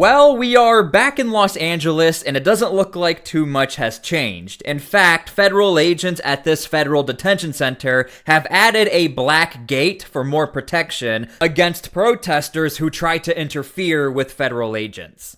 Well, we are back in Los Angeles, and it doesn't look like too much has changed. In fact, federal agents at this federal detention center have added a black gate for more protection against protesters who try to interfere with federal agents.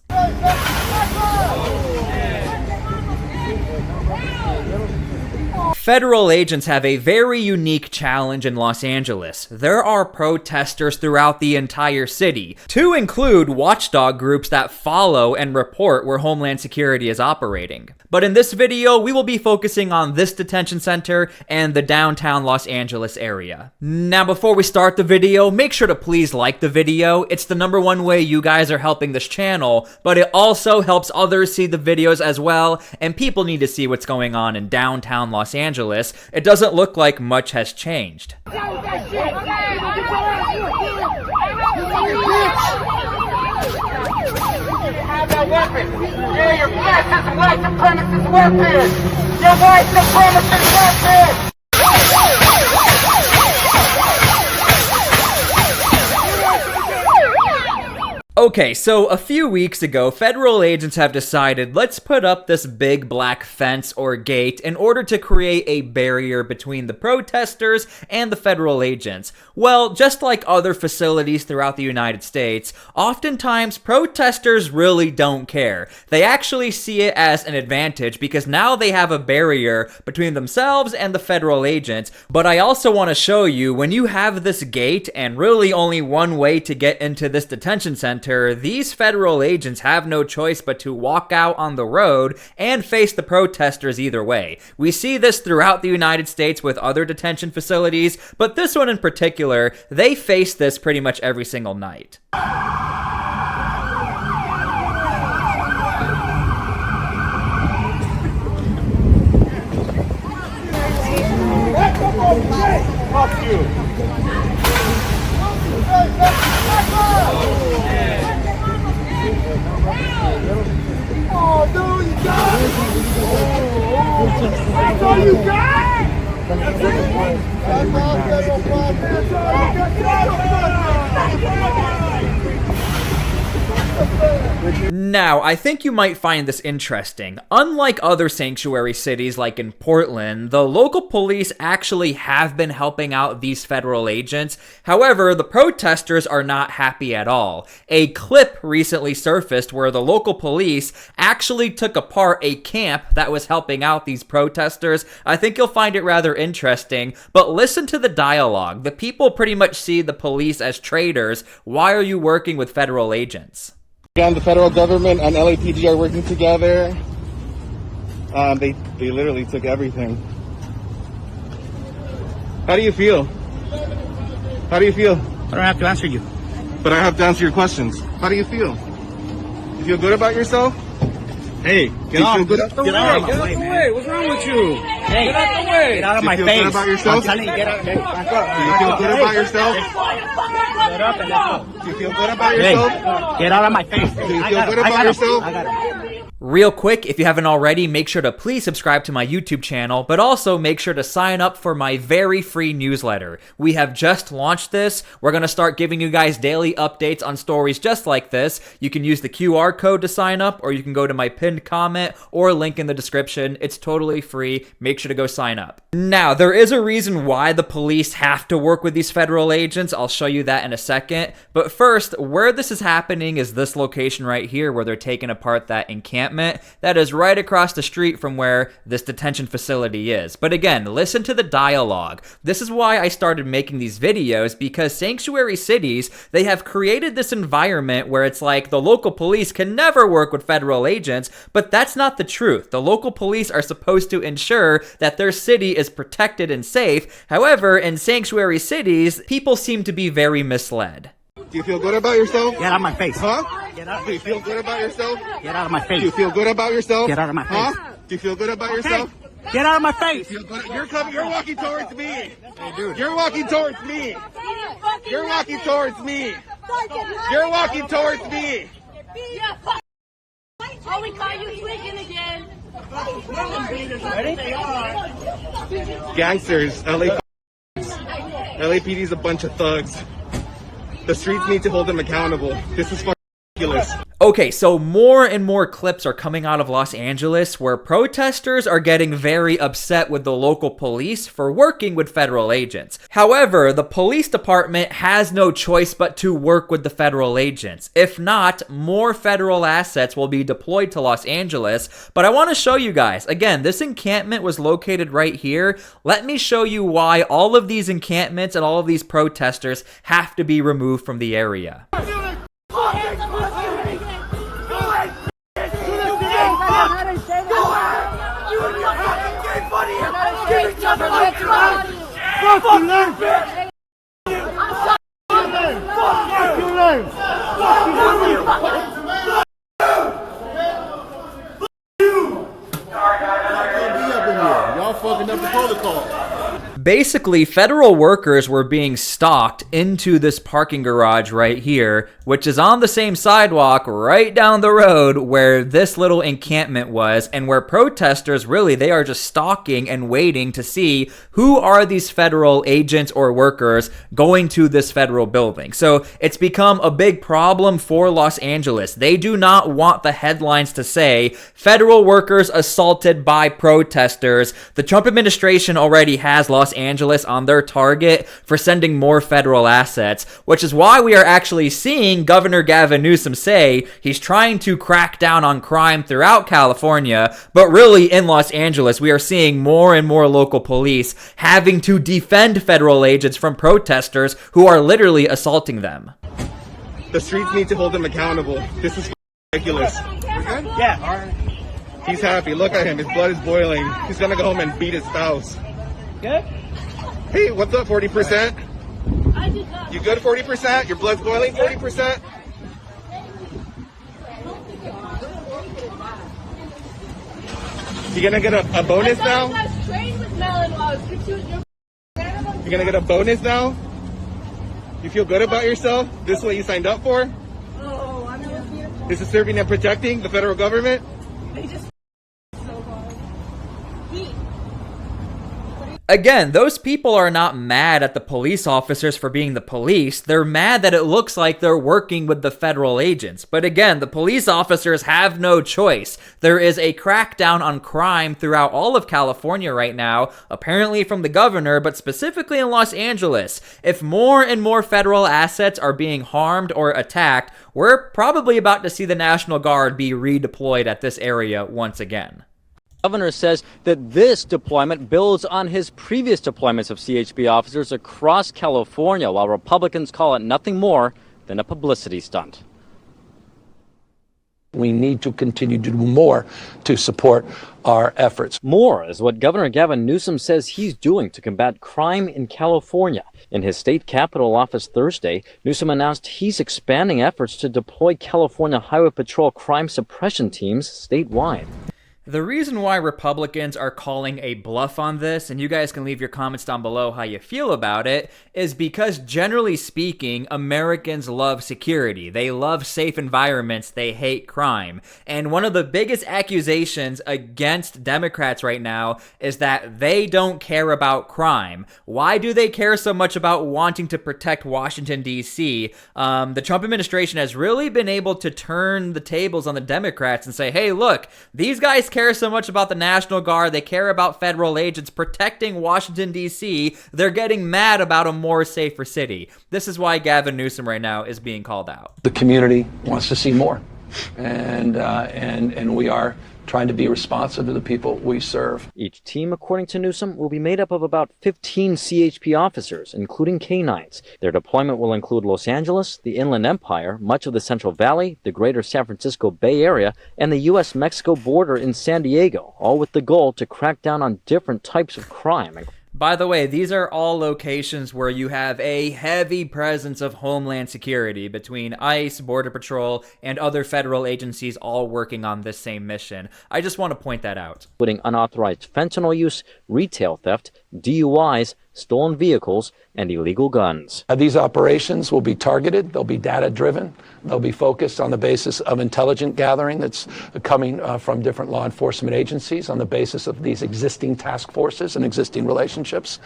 Federal agents have a very unique challenge in Los Angeles. There are protesters throughout the entire city, to include watchdog groups that follow and report where Homeland Security is operating. But in this video, we will be focusing on this detention center and the downtown Los Angeles area. Now, before we start the video, make sure to please like the video. It's the #1 way you guys are helping this channel, but it also helps others see the videos as well, and people need to see what's going on in downtown Los Angeles. It doesn't look like much has changed. Have that weapon. Yeah, your fascist white supremacist weapon. Your white supremacist weapon. Okay, so a few weeks ago, federal agents have decided, let's put up this big black fence or gate in order to create a barrier between the protesters and the federal agents. Well, just like other facilities throughout the United States, oftentimes protesters really don't care. They actually see it as an advantage because now they have a barrier between themselves and the federal agents. But I also want to show you, when you have this gate and really only one way to get into this detention center, these federal agents have no choice but to walk out on the road and face the protesters either way. We see this throughout the United States with other detention facilities, but this one in particular, they face this pretty much every single night. Fuck you. Oh, no, you got it! That's all you got? That's Now, I think you might find this interesting. Unlike other sanctuary cities like in Portland, the local police actually have been helping out these federal agents. However, the protesters are not happy at all. A clip recently surfaced where the local police actually took apart a camp that was helping out these protesters. I think you'll find it rather interesting, but listen to the dialogue. The people pretty much see the police as traitors. Why are you working with federal agents? And the federal government and LAPD are working together. They literally took everything. How do you feel? How do you feel? I don't have to answer you. But I have to answer your questions. How do you feel? You feel good about yourself? Hey, get out of the way. What's wrong with you? Hey, get out the way. Get out of my face. Do you feel good about yourself? I'm telling you, get out. Do you feel good about yourself? Get up and let's go. Do you feel good about yourself? Hey, get out of my face. Do you feel good about yourself? I got it. Real quick, if you haven't already, make sure to please subscribe to my YouTube channel, but also make sure to sign up for my very free newsletter. We have just launched this. We're going to start giving you guys daily updates on stories just like this. You can use the QR code to sign up, or you can go to my pinned comment or link in the description. It's totally free. Make sure to go sign up. Now, there is a reason why the police have to work with these federal agents. I'll show you that in a second. But first, where this is happening is this location right here where they're taking apart that encampment. That is right across the street from where this detention facility is. But again, listen to the dialogue. This is why I started making these videos, because sanctuary cities, they have created this environment where it's like the local police can never work with federal agents, but that's not the truth. The local police are supposed to ensure that their city is protected and safe. However, in sanctuary cities, people seem to be very misled. Do you feel good about yourself? Get out of my face. Huh? Get out. Do you feel good about yourself? Get out of my face. Do you feel good about yourself? Get out of my face. Huh? Do you feel good about yourself? Get out of my face. You're walking towards me. Hey, dude. You're walking towards me. You're walking towards me. You're walking towards me. Oh, we caught you tweaking again. Gangsters, LAPD's a bunch of thugs. The streets need to hold them accountable. This is ridiculous. Okay, so more and more clips are coming out of Los Angeles where protesters are getting very upset with the local police for working with federal agents. However, the police department has no choice but to work with the federal agents. If not, more federal assets will be deployed to Los Angeles. But I want to show you guys, again, this encampment was located right here. Let me show you why all of these encampments and all of these protesters have to be removed from the area. Y'all fucking up the protocol. Basically, federal workers were being stalked into this parking garage right here, which is on the same sidewalk right down the road where this little encampment was, and where protesters, really, they are just stalking and waiting to see who are these federal agents or workers going to this federal building. So it's become a big problem for Los Angeles. They do not want the headlines to say, federal workers assaulted by protesters. The Trump administration already has Los Angeles on their target for sending more federal assets, which is why we are actually seeing Governor Gavin Newsom say he's trying to crack down on crime throughout California, but really in Los Angeles, we are seeing more and more local police having to defend federal agents from protesters who are literally assaulting them. The streets need to hold them accountable. This is ridiculous. Yeah. All right. He's happy. Look at him. His blood is boiling. He's gonna go home and beat his spouse. Good? Hey, what's up, 40%? I did not. You good, 40%? Your blood's boiling, 40%? You gonna get a bonus now? I was trained with melon laws. You gonna get a bonus now? You feel good about yourself? This is what you signed up for? Oh, I'm just This is serving and protecting the federal government? They just so hard. Heat. Again, those people are not mad at the police officers for being the police. They're mad that it looks like they're working with the federal agents. But again, the police officers have no choice. There is a crackdown on crime throughout all of California right now, apparently from the governor, but specifically in Los Angeles. If more and more federal assets are being harmed or attacked, we're probably about to see the National Guard be redeployed at this area once again. The governor says that this deployment builds on his previous deployments of CHP officers across California, while Republicans call it nothing more than a publicity stunt. We need to continue to do more to support our efforts. More is what Governor Gavin Newsom says he's doing to combat crime in California. In his state capitol office Thursday, Newsom announced he's expanding efforts to deploy California Highway Patrol crime suppression teams statewide. The reason why Republicans are calling a bluff on this, and you guys can leave your comments down below how you feel about it, is because generally speaking, Americans love security. They love safe environments. They hate crime. And one of the biggest accusations against Democrats right now is that they don't care about crime. Why do they care so much about wanting to protect Washington, D.C.? The Trump administration has really been able to turn the tables on the Democrats and say, hey, look, these guys care so much about the National Guard. They care about federal agents protecting Washington, D.C. They're getting mad about a more safer city. This is why Gavin Newsom right now is being called out. The community wants to see more, and we are trying to be responsive to the people we serve. Each team, according to Newsom, will be made up of about 15 CHP officers, including canines. Their deployment will include Los Angeles, the Inland Empire, much of the Central Valley, the greater San Francisco Bay Area, and the U.S.-Mexico border in San Diego, all with the goal to crack down on different types of crime. By the way, these are all locations where you have a heavy presence of Homeland Security between ICE, Border Patrol, and other federal agencies all working on this same mission. I just want to point that out. Including unauthorized fentanyl use, retail theft, DUIs, stolen vehicles, and illegal guns. These operations will be targeted. They'll be data-driven. They'll be focused on the basis of intelligence gathering that's coming from different law enforcement agencies on the basis of these existing task forces and existing relationships.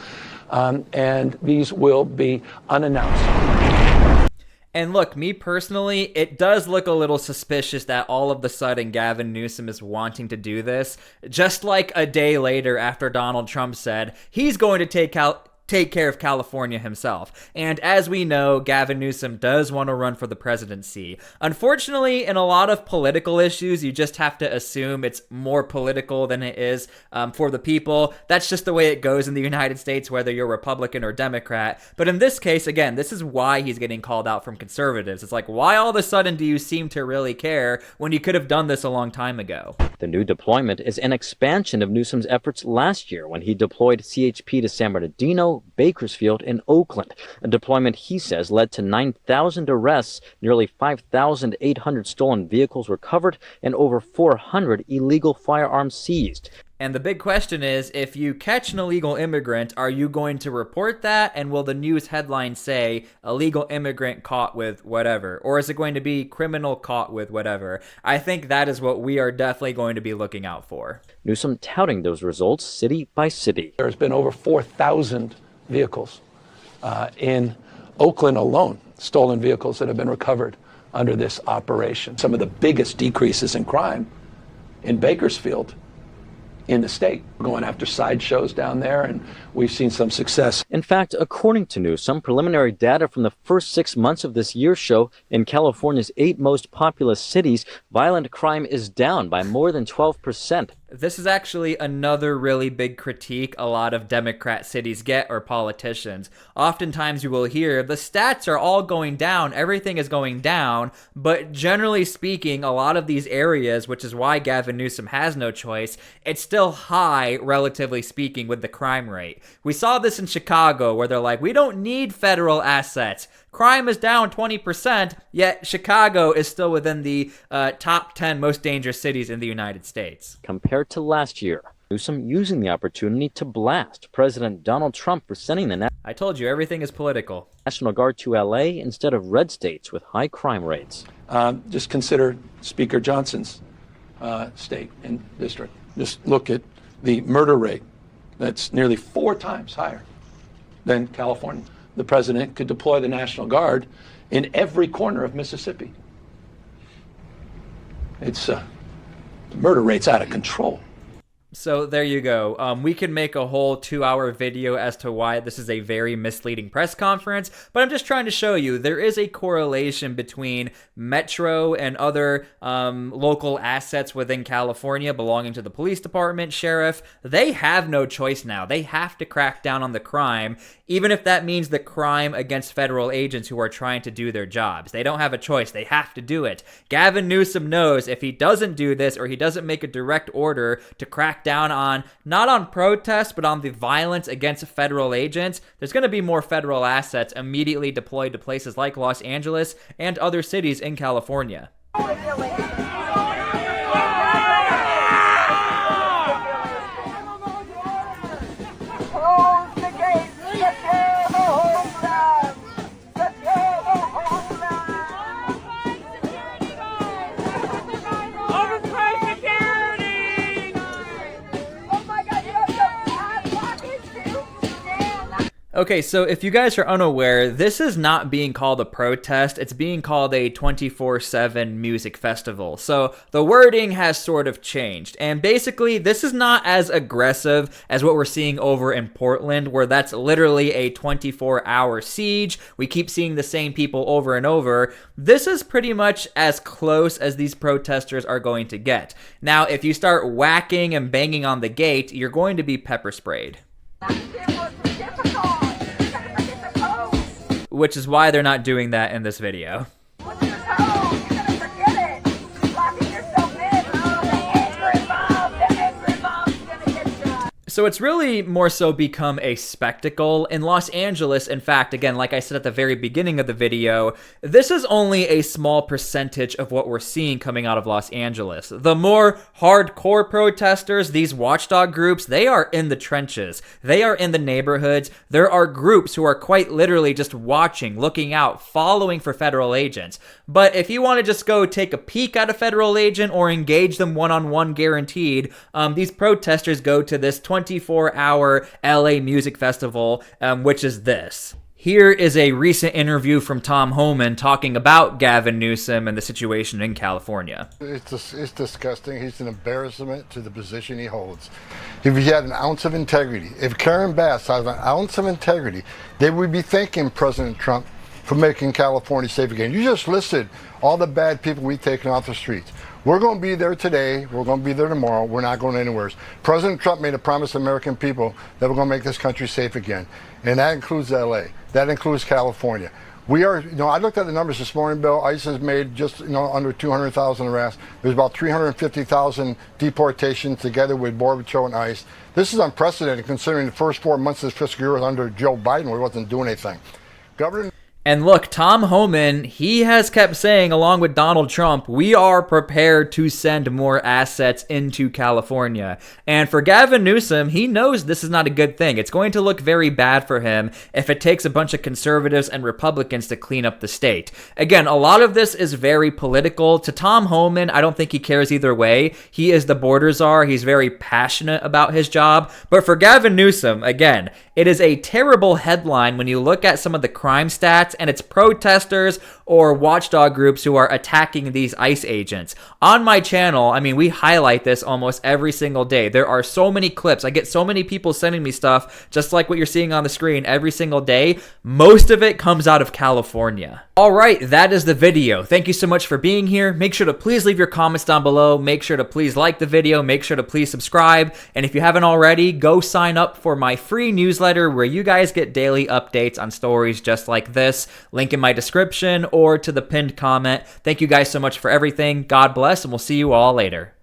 And these will be unannounced. And look, me personally, it does look a little suspicious that all of a sudden Gavin Newsom is wanting to do this, just like a day later after Donald Trump said he's going to take care of California himself. And as we know, Gavin Newsom does want to run for the presidency. Unfortunately, in a lot of political issues, you just have to assume it's more political than it is for the people. That's just the way it goes in the United States, whether you're Republican or Democrat. But in this case, again, this is why he's getting called out from conservatives. It's like, why all of a sudden do you seem to really care when you could have done this a long time ago? The new deployment is an expansion of Newsom's efforts last year when he deployed CHP to San Bernardino, Bakersfield, and Oakland. A deployment he says led to 9,000 arrests, nearly 5,800 stolen vehicles recovered, and over 400 illegal firearms seized. And the big question is, if you catch an illegal immigrant, are you going to report that? And will the news headline say, illegal immigrant caught with whatever? Or is it going to be criminal caught with whatever? I think that is what we are definitely going to be looking out for. Newsom touting those results city by city. There's been over 4,000 vehicles in Oakland alone, stolen vehicles that have been recovered under this operation. Some of the biggest decreases in crime in Bakersfield in the state. We're going after sideshows down there, and we've seen some success. In fact, according to Newsom, preliminary data from the first 6 months of this year show in California's 8 most populous cities, violent crime is down by more than 12%. This is actually another really big critique a lot of Democrat cities get, or politicians. Oftentimes you will hear the stats are all going down, everything is going down, but generally speaking, a lot of these areas, which is why Gavin Newsom has no choice, it's still high, relatively speaking, with the crime rate. We saw this in Chicago, where they're like, we don't need federal assets. Crime is down 20%, yet Chicago is still within the top 10 most dangerous cities in the United States. Compared to last year, Newsom using the opportunity to blast President Donald Trump for sending the I told you, everything is political. National Guard to LA instead of red states with high crime rates. Just consider Speaker Johnson's state and district. Just look at the murder rate. That's nearly 4 times higher than California. The president could deploy the National Guard in every corner of Mississippi. It's the murder rate's out of control. So there you go. We can make a whole 2-hour video as to why this is a very misleading press conference, but I'm just trying to show you there is a correlation between Metro and other local assets within California belonging to the police department, sheriff. They have no choice now. They have to crack down on the crime, even if that means the crime against federal agents who are trying to do their jobs. They don't have a choice. They have to do it. Gavin Newsom knows if he doesn't do this, or he doesn't make a direct order to crack down on, not on protests, but on the violence against federal agents, there's going to be more federal assets immediately deployed to places like Los Angeles and other cities in California. Okay, so if you guys are unaware, this is not being called a protest, it's being called a 24/7 music festival. So the wording has sort of changed. And basically, this is not as aggressive as what we're seeing over in Portland, where that's literally a 24-hour siege. We keep seeing the same people over and over. This is pretty much as close as these protesters are going to get. Now, if you start whacking and banging on the gate, you're going to be pepper sprayed. Which is why they're not doing that in this video. So it's really more so become a spectacle. In Los Angeles, in fact, again, like I said at the very beginning of the video, this is only a small percentage of what we're seeing coming out of Los Angeles. The more hardcore protesters, these watchdog groups, they are in the trenches. They are in the neighborhoods. There are groups who are quite literally just watching, looking out, following for federal agents. But if you want to just go take a peek at a federal agent or engage them one-on-one guaranteed, these protesters go to this 24-hour LA music festival, which is this. Here is a recent interview from Tom Homan talking about Gavin Newsom and the situation in California. It's disgusting. He's an embarrassment to the position he holds. If he had an ounce of integrity, if Karen Bass had an ounce of integrity, they would be thanking President Trump for making California safe again. You just listed all the bad people we've taken off the streets. We're going to be there today. We're going to be there tomorrow. We're not going anywhere. President Trump made a promise to American people that we're going to make this country safe again. And that includes LA. That includes California. We are, I looked at the numbers this morning, Bill. ICE has made just, under 200,000 arrests. There's about 350,000 deportations together with Border Patrol and ICE. This is unprecedented considering the first 4 months of this fiscal year was under Joe Biden where he wasn't doing anything. Governor. And look, Tom Homan, he has kept saying, along with Donald Trump, we are prepared to send more assets into California. And for Gavin Newsom, he knows this is not a good thing. It's going to look very bad for him if it takes a bunch of conservatives and Republicans to clean up the state. Again, a lot of this is very political. To Tom Homan, I don't think he cares either way. He is the border czar. He's very passionate about his job. But for Gavin Newsom, again, it is a terrible headline when you look at some of the crime stats and it's protesters or watchdog groups who are attacking these ICE agents. On my channel, I mean, we highlight this almost every single day. There are so many clips. I get so many people sending me stuff, just like what you're seeing on the screen every single day. Most of it comes out of California. All right, that is the video. Thank you so much for being here. Make sure to please leave your comments down below. Make sure to please like the video. Make sure to please subscribe. And if you haven't already, go sign up for my free newsletter where you guys get daily updates on stories just like this. Link in my description or to the pinned comment. Thank you guys so much for everything. God bless, and we'll see you all later.